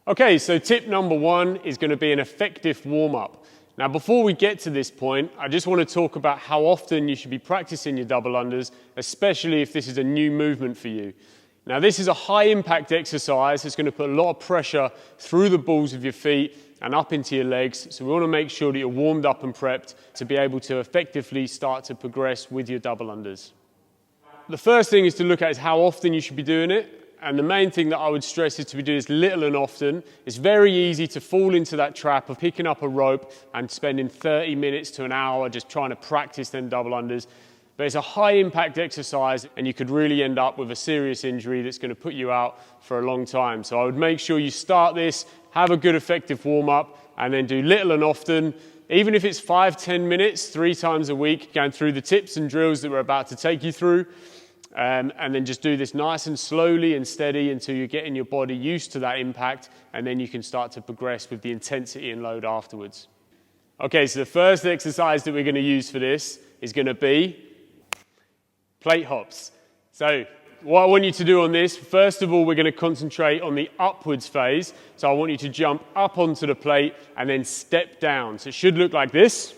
Okay, so tip number one is going to be an effective warm-up. Now, before we get to this point, I just want to talk about how often you should be practicing your double unders, especially if this is a new movement for you. Now, this is a high-impact exercise. It's going to put a lot of pressure through the balls of your feet and up into your legs. So we want to make sure that you're warmed up and prepped to be able to effectively start to progress with your double unders. The first thing is to look at is how often you should be doing it. And the main thing that I would stress is to be doing this little and often. It's very easy to fall into that trap of picking up a rope and spending 30 minutes to an hour just trying to practice them double unders. But it's a high impact exercise and you could really end up with a serious injury that's going to put you out for a long time. So I would make sure you start this, have a good effective warm up, and then do little and often. Even if it's 5-10 minutes, 3 times a week, going through the tips and drills that we're about to take you through. And then just do this nice and slowly and steady until you're getting your body used to that impact, and then you can start to progress with the intensity and load afterwards. Okay, so the first exercise that we're going to use for this is going to be plate hops. So what I want you to do on this, first of all, we're going to concentrate on the upwards phase. So I want you to jump up onto the plate and then step down. So it should look like this.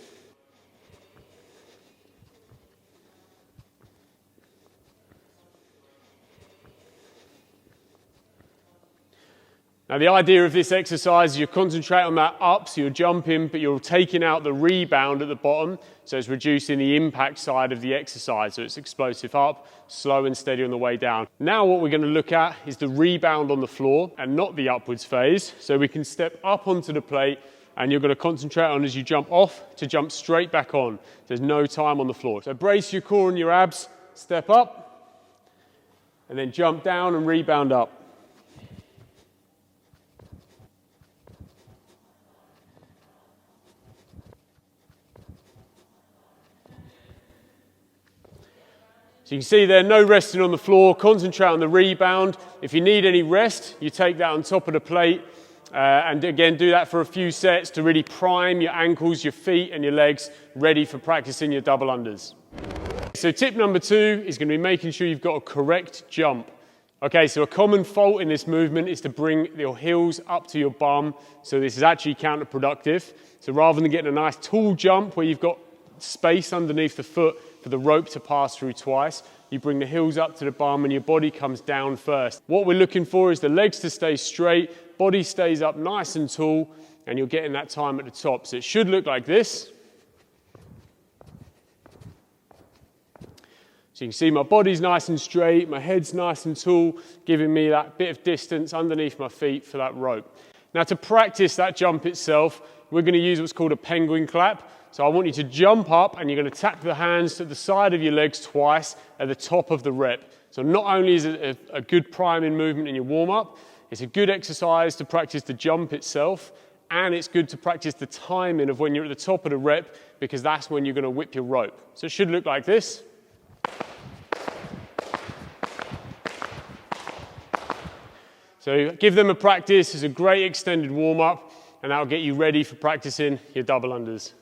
Now the idea of this exercise is you concentrate on that up, so you're jumping, but you're taking out the rebound at the bottom, so it's reducing the impact side of the exercise, so it's explosive up, slow and steady on the way down. Now what we're going to look at is the rebound on the floor and not the upwards phase, so we can step up onto the plate and you're going to concentrate on as you jump off to jump straight back on. There's no time on the floor. So brace your core and your abs, step up, and then jump down and rebound up. So you can see there, no resting on the floor, concentrate on the rebound. If you need any rest, you take that on top of the plate. And again, do that for a few sets to really prime your ankles, your feet and your legs ready for practicing your double unders. So tip number 2 is going to be making sure you've got a correct jump. Okay, so a common fault in this movement is to bring your heels up to your bum. So this is actually counterproductive. So rather than getting a nice tall jump where you've got space underneath the foot for the rope to pass through twice, you bring the heels up to the bum and your body comes down first. What we're looking for is the legs to stay straight, body stays up nice and tall, and you're getting that time at the top. So it should look like this. So you can see my body's nice and straight, my head's nice and tall, giving me that bit of distance underneath my feet for that rope. Now to practice that jump itself, we're going to use what's called a penguin clap. So I want you to jump up and you're going to tap the hands to the side of your legs twice at the top of the rep. So not only is it a good priming movement in your warm-up, it's a good exercise to practice the jump itself, and it's good to practice the timing of when you're at the top of the rep, because that's when you're going to whip your rope. So it should look like this. So give them a practice. It's a great extended warm-up, and that'll get you ready for practicing your double unders.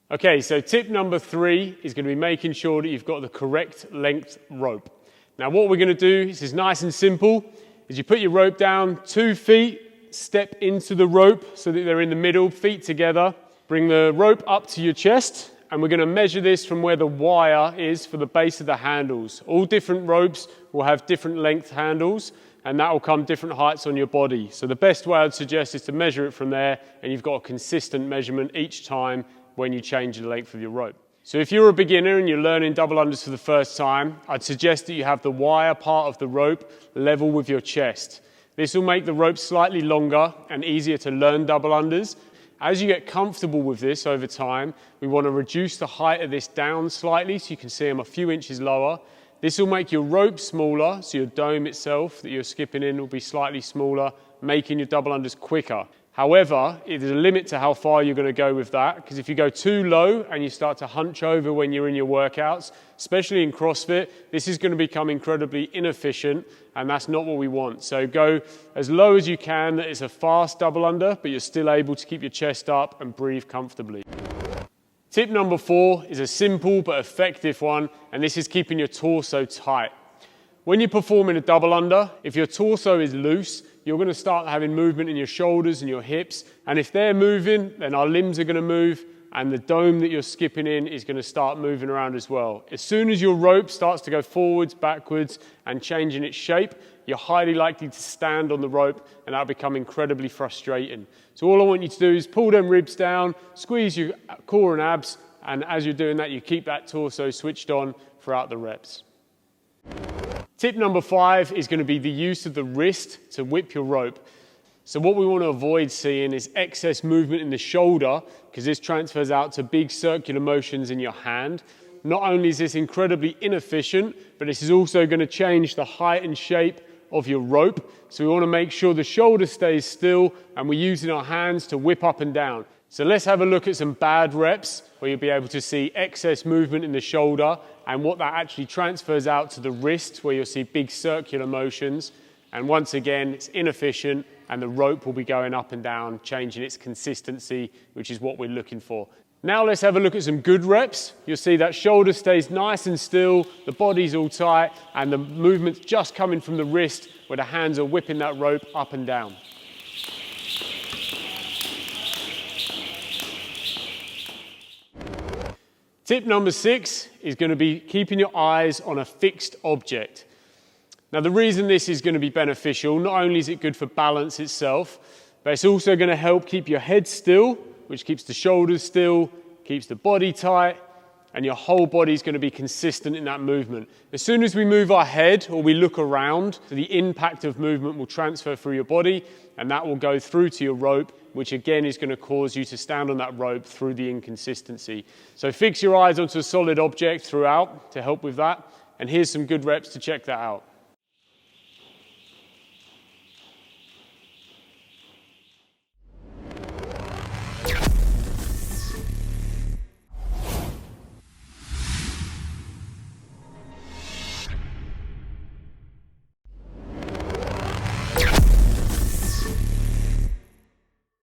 Okay, so tip number 3 is going to be making sure that you've got the correct length rope. Now what we're going to do, this is nice and simple, is you put your rope down 2 feet, step into the rope so that they're in the middle, feet together. Bring the rope up to your chest, and we're going to measure this from where the wire is for the base of the handles. All different ropes will have different length handles, and that will come different heights on your body. So the best way I'd suggest is to measure it from there, and you've got a consistent measurement each time when you change the length of your rope. So if you're a beginner and you're learning double unders for the first time, I'd suggest that you have the wire part of the rope level with your chest. This will make the rope slightly longer and easier to learn double unders. As you get comfortable with this over time, we want to reduce the height of this down slightly so you can see them a few inches lower. This will make your rope smaller, so your dome itself that you're skipping in will be slightly smaller, making your double unders quicker. However, there's a limit to how far you're going to go with that, because if you go too low and you start to hunch over when you're in your workouts, especially in CrossFit, this is going to become incredibly inefficient, and that's not what we want. So go as low as you can, that it's a fast double under, but you're still able to keep your chest up and breathe comfortably. Tip number 4 is a simple but effective one, and this is keeping your torso tight. When you're performing a double under, if your torso is loose, you're going to start having movement in your shoulders and your hips. And if they're moving, then our limbs are going to move, and the dome that you're skipping in is going to start moving around as well. As soon as your rope starts to go forwards, backwards, and changing its shape, you're highly likely to stand on the rope, and that'll become incredibly frustrating. So all I want you to do is pull them ribs down, squeeze your core and abs, and as you're doing that, you keep that torso switched on throughout the reps. Tip number 5 is going to be the use of the wrist to whip your rope. So what we want to avoid seeing is excess movement in the shoulder, because this transfers out to big circular motions in your hand. Not only is this incredibly inefficient, but this is also going to change the height and shape of your rope. So we want to make sure the shoulder stays still and we're using our hands to whip up and down. So let's have a look at some bad reps where you'll be able to see excess movement in the shoulder and what that actually transfers out to the wrist, where you'll see big circular motions. And once again, it's inefficient and the rope will be going up and down, changing its consistency, which is what we're looking for. Now let's have a look at some good reps. You'll see that shoulder stays nice and still, the body's all tight, and the movement's just coming from the wrist where the hands are whipping that rope up and down. Tip number 6 is going to be keeping your eyes on a fixed object. Now the reason this is going to be beneficial, not only is it good for balance itself, but it's also going to help keep your head still, which keeps the shoulders still, keeps the body tight, and your whole body is going to be consistent in that movement. As soon as we move our head or we look around, the impact of movement will transfer through your body, and that will go through to your rope, which again is going to cause you to stand on that rope through the inconsistency. So fix your eyes onto a solid object throughout to help with that, and here's some good reps to check that out.